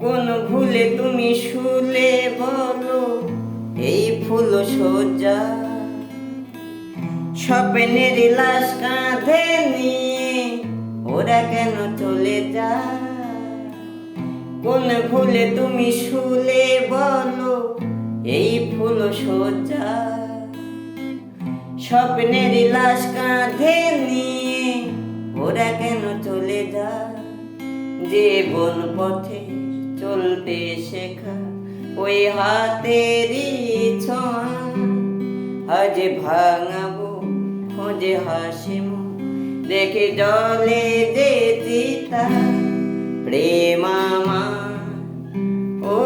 কোন ভুলে তুমি শুলে বলো এই ফুল সজ্জা, স্বপ্নের লাশ কাঁধে নিয়ে ওরা কেন চলে যায়? কোন ভুলে তুমি শুলে বলো এই ফুল সজ্জা, স্বপ্নের লাশ কাঁধে নিয়ে ওরা কেন চলে যায়? জীবন পথে চলতে শেখা ওই হাতেরই ছোঁয়া, আজ ভাঙাবো খোঁজে হাসিম দেখে জলে যে চিতা প্রেম আমার ও